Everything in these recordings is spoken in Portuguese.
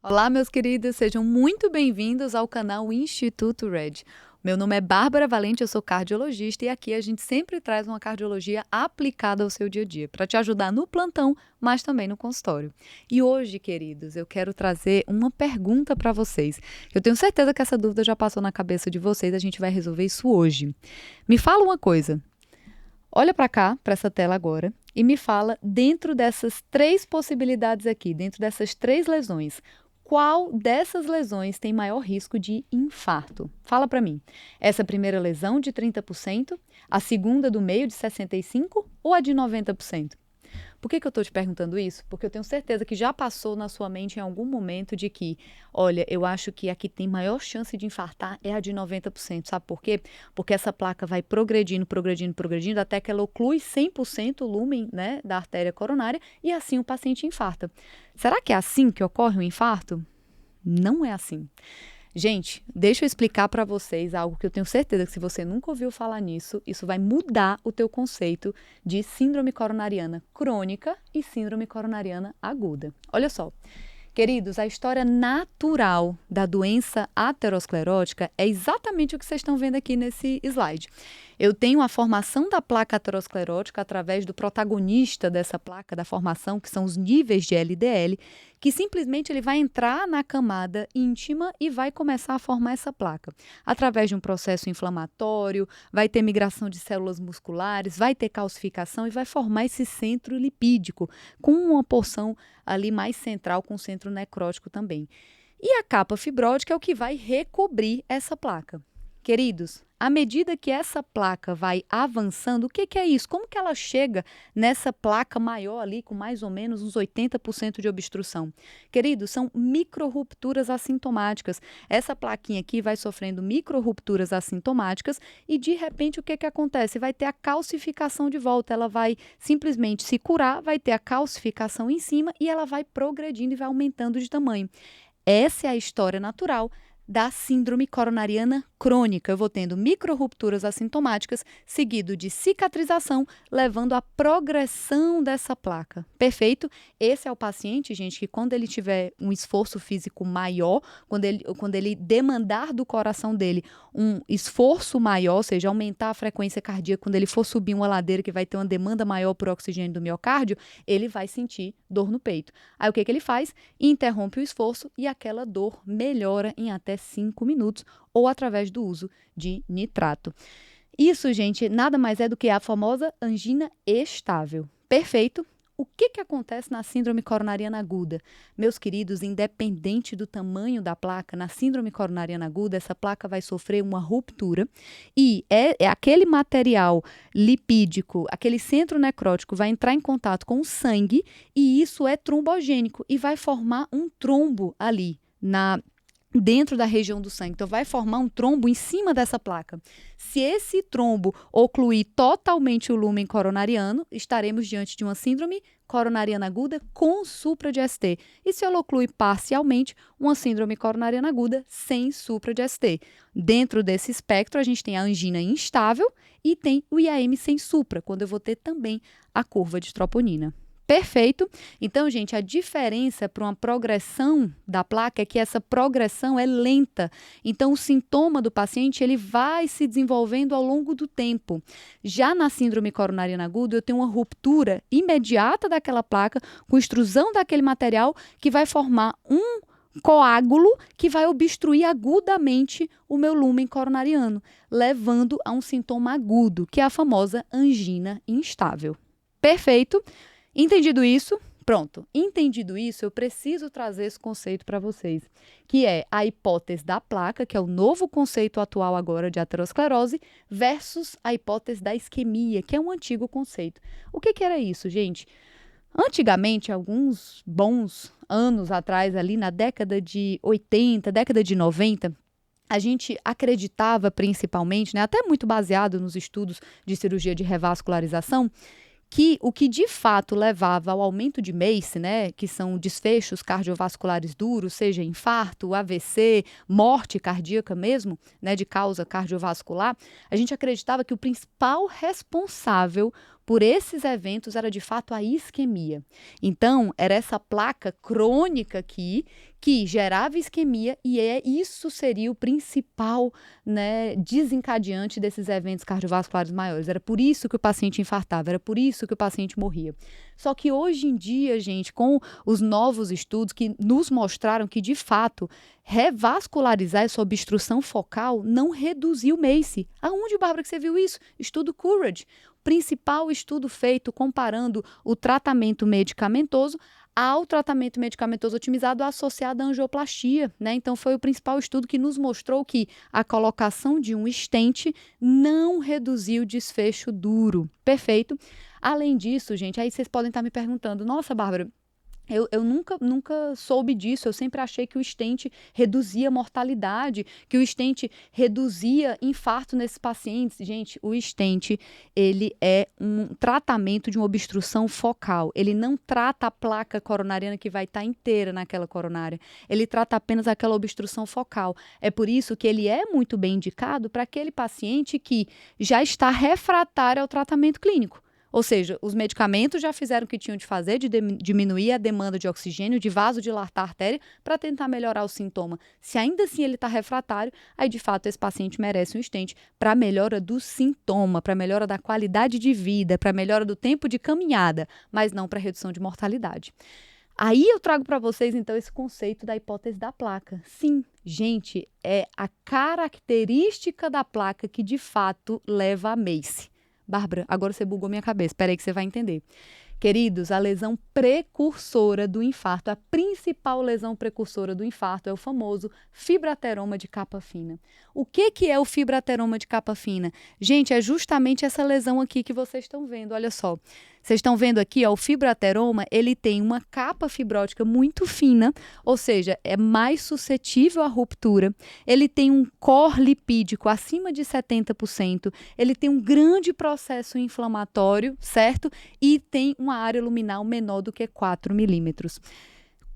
Olá, meus queridos, sejam muito bem-vindos ao canal Instituto Red. Meu nome é Bárbara Valente, eu sou cardiologista e aqui a gente sempre traz uma cardiologia aplicada ao seu dia a dia, para te ajudar no plantão, mas também no consultório. E hoje, queridos, eu quero trazer uma pergunta para vocês. Eu tenho certeza que essa dúvida já passou na cabeça de vocês, a gente vai resolver isso hoje. Me fala uma coisa. Olha para cá, para essa tela agora, e me fala, dentro dessas três possibilidades aqui, dentro dessas três lesões, qual dessas lesões tem maior risco de infarto? Fala para mim. Essa primeira lesão de 30%, a segunda do meio de 65% ou a de 90%? Por que eu estou te perguntando isso? Porque eu tenho certeza que já passou na sua mente em algum momento de que, olha, eu acho que a que tem maior chance de infartar é a de 90%. Sabe por quê? Porque essa placa vai progredindo, progredindo, progredindo, até que ela oclui 100% o lúmen, né, da artéria coronária e assim o paciente infarta. Será que é assim que ocorre o infarto? Não é assim. Gente, deixa eu explicar para vocês algo que eu tenho certeza que se você nunca ouviu falar nisso, isso vai mudar o teu conceito de síndrome coronariana crônica e síndrome coronariana aguda. Olha só, queridos, a história natural da doença aterosclerótica é exatamente o que vocês estão vendo aqui nesse slide. Eu tenho a formação da placa aterosclerótica através do protagonista dessa placa, da formação, que são os níveis de LDL, que simplesmente ele vai entrar na camada íntima e vai começar a formar essa placa. Através de um processo inflamatório, vai ter migração de células musculares, vai ter calcificação e vai formar esse centro lipídico, com uma porção ali mais central, com centro necrótico também. E a capa fibrótica é o que vai recobrir essa placa. Queridos, à medida que essa placa vai avançando, o que é isso? Como que ela chega nessa placa maior ali, com mais ou menos uns 80% de obstrução? Queridos, são microrrupturas assintomáticas. Essa plaquinha aqui vai sofrendo microrrupturas assintomáticas e, de repente, o que acontece? Vai ter a calcificação de volta. Ela vai simplesmente se curar, vai ter a calcificação em cima e ela vai progredindo e vai aumentando de tamanho. Essa é a história natural da síndrome coronariana crônica. Eu vou tendo microrrupturas assintomáticas, seguido de cicatrização, levando à progressão dessa placa. Perfeito? Esse é o paciente, gente, que quando ele tiver um esforço físico maior, quando ele demandar do coração dele um esforço maior, ou seja, aumentar a frequência cardíaca, quando ele for subir uma ladeira que vai ter uma demanda maior por oxigênio do miocárdio, ele vai sentir dor no peito. Aí o que ele faz? Interrompe o esforço e aquela dor melhora em até 5 minutos ou através do uso de nitrato. Isso, gente, nada mais é do que a famosa angina estável. Perfeito? O que acontece na síndrome coronariana aguda? Meus queridos, independente do tamanho da placa, na síndrome coronariana aguda, essa placa vai sofrer uma ruptura e é aquele material lipídico, aquele centro necrótico vai entrar em contato com o sangue e isso é trombogênico e vai formar um trombo ali dentro da região do sangue. Então, vai formar um trombo em cima dessa placa. Se esse trombo ocluir totalmente o lúmen coronariano, estaremos diante de uma síndrome coronariana aguda com supra de ST. E se ela oclui parcialmente, uma síndrome coronariana aguda sem supra de ST. Dentro desse espectro, a gente tem a angina instável e tem o IAM sem supra, quando eu vou ter também a curva de troponina. Perfeito? Então, gente, a diferença para uma progressão da placa é que essa progressão é lenta. Então, o sintoma do paciente ele vai se desenvolvendo ao longo do tempo. Já na síndrome coronariana aguda, eu tenho uma ruptura imediata daquela placa com extrusão daquele material que vai formar um coágulo que vai obstruir agudamente o meu lúmen coronariano, levando a um sintoma agudo, que é a famosa angina instável. Perfeito? Entendido isso? Pronto. Entendido isso, eu preciso trazer esse conceito para vocês, que é a hipótese da placa, que é o novo conceito atual agora de aterosclerose, versus a hipótese da isquemia, que é um antigo conceito. O que era isso, gente? Antigamente, alguns bons anos atrás, ali na década de 80, década de 90, a gente acreditava principalmente, né, até muito baseado nos estudos de cirurgia de revascularização, que o que de fato levava ao aumento de MACE, né, que são desfechos cardiovasculares duros, seja infarto, AVC, morte cardíaca mesmo, né, de causa cardiovascular, a gente acreditava que o principal responsável por esses eventos era de fato a isquemia. Então, era essa placa crônica aqui que gerava isquemia e isso seria o principal, né, desencadeante desses eventos cardiovasculares maiores. Era por isso que o paciente infartava, era por isso que o paciente morria. Só que hoje em dia, gente, com os novos estudos que nos mostraram que, de fato, revascularizar essa obstrução focal não reduziu o MACE. Aonde, Bárbara, que você viu isso? Estudo Courage. Principal estudo feito comparando o tratamento medicamentoso ao tratamento medicamentoso otimizado associado à angioplastia, né? Então, foi o principal estudo que nos mostrou que a colocação de um stent não reduziu o desfecho duro. Perfeito? Além disso, gente, aí vocês podem estar me perguntando, nossa, Bárbara, eu nunca soube disso, eu sempre achei que o stent reduzia mortalidade, que o stent reduzia infarto nesses pacientes. Gente, o stent, ele é um tratamento de uma obstrução focal. Ele não trata a placa coronariana que vai estar inteira naquela coronária. Ele trata apenas aquela obstrução focal. É por isso que ele é muito bem indicado para aquele paciente que já está refratário ao tratamento clínico. Ou seja, os medicamentos já fizeram o que tinham de fazer, de diminuir a demanda de oxigênio, de vasodilatar a artéria, para tentar melhorar o sintoma. Se ainda assim ele está refratário, aí de fato esse paciente merece um stent para melhora do sintoma, para melhora da qualidade de vida, para melhora do tempo de caminhada, mas não para redução de mortalidade. Aí eu trago para vocês, então, esse conceito da hipótese da placa. Sim, gente, é a característica da placa que de fato leva a MACE. Bárbara, agora você bugou minha cabeça. Espera aí que você vai entender. Queridos, a lesão precursora do infarto, a principal lesão precursora do infarto é o famoso fibrateroma de capa fina. O que é o fibrateroma de capa fina? Gente, é justamente essa lesão aqui que vocês estão vendo, olha só. Vocês estão vendo aqui, ó, o fibrateroma, ele tem uma capa fibrótica muito fina, ou seja, é mais suscetível à ruptura. Ele tem um core lipídico acima de 70%, ele tem um grande processo inflamatório, certo? E tem uma área luminal menor do que 4 milímetros.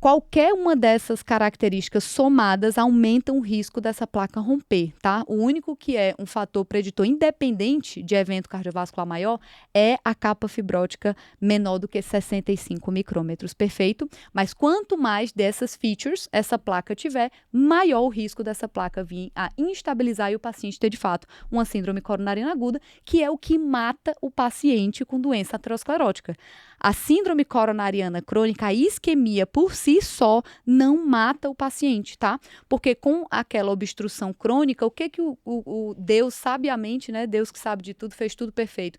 Qualquer uma dessas características somadas aumentam o risco dessa placa romper, tá? O único que é um fator preditor independente de evento cardiovascular maior é a capa fibrótica menor do que 65 micrômetros, perfeito? Mas quanto mais dessas features essa placa tiver, maior o risco dessa placa vir a instabilizar e o paciente ter, de fato, uma síndrome coronariana aguda, que é o que mata o paciente com doença aterosclerótica. A síndrome coronariana crônica, a isquemia por si só não mata o paciente, tá? Porque com aquela obstrução crônica, o que o Deus sabiamente, né? Deus que sabe de tudo, fez tudo perfeito.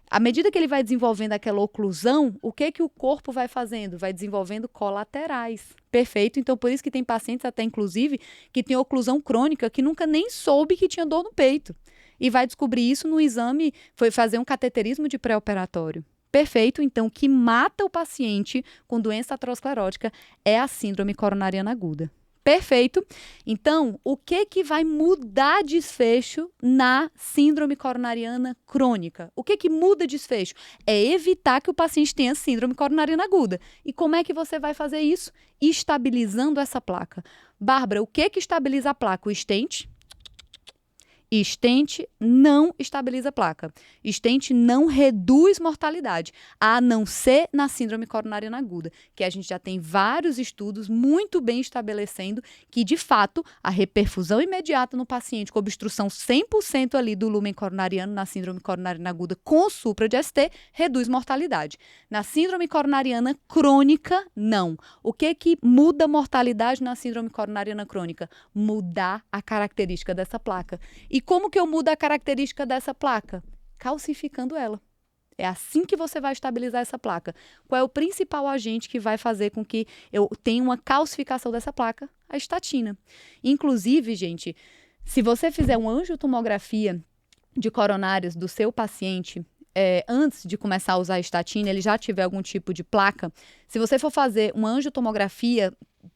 À medida que ele vai desenvolvendo aquela oclusão, o que o corpo vai fazendo? Vai desenvolvendo colaterais. Perfeito? Então, por isso que tem pacientes até, inclusive, que tem oclusão crônica que nunca nem soube que tinha dor no peito. E vai descobrir isso no exame, foi fazer um cateterismo de pré-operatório. Perfeito, então, o que mata o paciente com doença aterosclerótica é a síndrome coronariana aguda. Perfeito. Então, o que vai mudar desfecho na síndrome coronariana crônica? O que muda desfecho? É evitar que o paciente tenha síndrome coronariana aguda. E como é que você vai fazer isso? Estabilizando essa placa. Bárbara, o que estabiliza a placa? O stent? Stent não estabiliza a placa. Stent não reduz mortalidade, a não ser na síndrome coronariana aguda, que a gente já tem vários estudos muito bem estabelecendo que, de fato, a reperfusão imediata no paciente com obstrução 100% ali do lúmen coronariano na síndrome coronariana aguda com supra de ST reduz mortalidade. Na síndrome coronariana crônica, não. O que muda a mortalidade na síndrome coronariana crônica? Mudar a característica dessa placa. E como que eu mudo a característica dessa placa? Calcificando ela. É assim que você vai estabilizar essa placa. Qual é o principal agente que vai fazer com que eu tenha uma calcificação dessa placa? A estatina. Inclusive, gente, se você fizer uma angiotomografia de coronárias do seu paciente, antes de começar a usar a estatina, ele já tiver algum tipo de placa, se você for fazer uma angiotomografia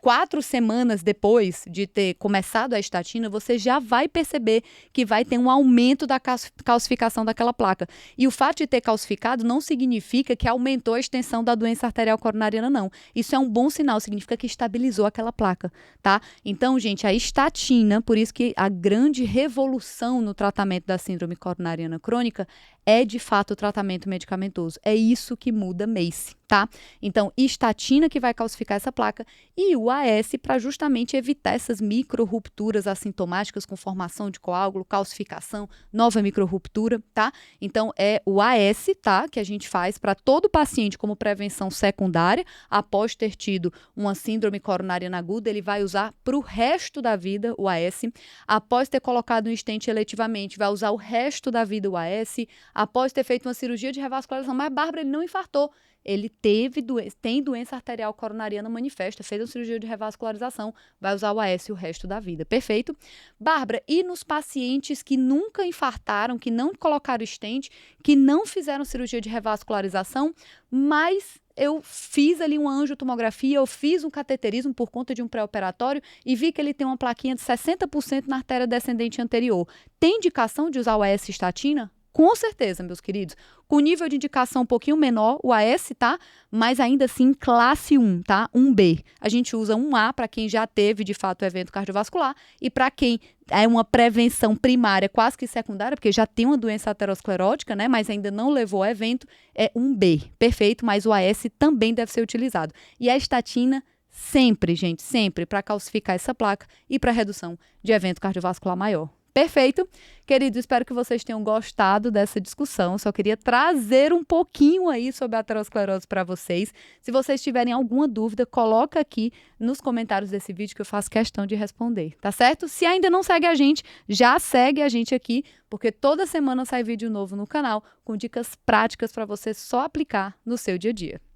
4 semanas depois de ter começado a estatina, você já vai perceber que vai ter um aumento da calcificação daquela placa. E o fato de ter calcificado não significa que aumentou a extensão da doença arterial coronariana, não. Isso é um bom sinal, significa que estabilizou aquela placa, tá? Então, gente, a estatina, por isso que a grande revolução no tratamento da síndrome coronariana crônica é de fato o tratamento medicamentoso. É isso que muda MACE, tá? Então, estatina que vai calcificar essa placa e o AS para justamente evitar essas micro-rupturas assintomáticas com formação de coágulo, calcificação, nova micro-ruptura, tá? Então, é o AS, tá? Que a gente faz para todo paciente como prevenção secundária, após ter tido uma síndrome coronariana aguda, ele vai usar para o resto da vida o AS. Após ter colocado um stent eletivamente, vai usar o resto da vida o AS. Após ter feito uma cirurgia de revascularização, mas Bárbara, ele não infartou. Ele tem doença arterial coronariana manifesta, fez uma cirurgia de revascularização, vai usar o AS o resto da vida. Perfeito? Bárbara, e nos pacientes que nunca infartaram, que não colocaram stent, que não fizeram cirurgia de revascularização, mas eu fiz ali uma angiotomografia, eu fiz um cateterismo por conta de um pré-operatório e vi que ele tem uma plaquinha de 60% na artéria descendente anterior. Tem indicação de usar o AS estatina? Com certeza, meus queridos. Com nível de indicação um pouquinho menor, o AS, tá? Mas ainda assim, classe 1, tá? 1B. A gente usa 1A para quem já teve, de fato, o evento cardiovascular e para quem é uma prevenção primária, quase que secundária, porque já tem uma doença aterosclerótica, né? Mas ainda não levou ao evento, é 1B. Perfeito, mas o AS também deve ser utilizado. E a estatina sempre, gente, sempre para calcificar essa placa e para redução de evento cardiovascular maior. Perfeito. Queridos, espero que vocês tenham gostado dessa discussão. Só queria trazer um pouquinho aí sobre a aterosclerose para vocês. Se vocês tiverem alguma dúvida, coloca aqui nos comentários desse vídeo que eu faço questão de responder, tá certo? Se ainda não segue a gente, já segue a gente aqui, porque toda semana sai vídeo novo no canal com dicas práticas para você só aplicar no seu dia a dia.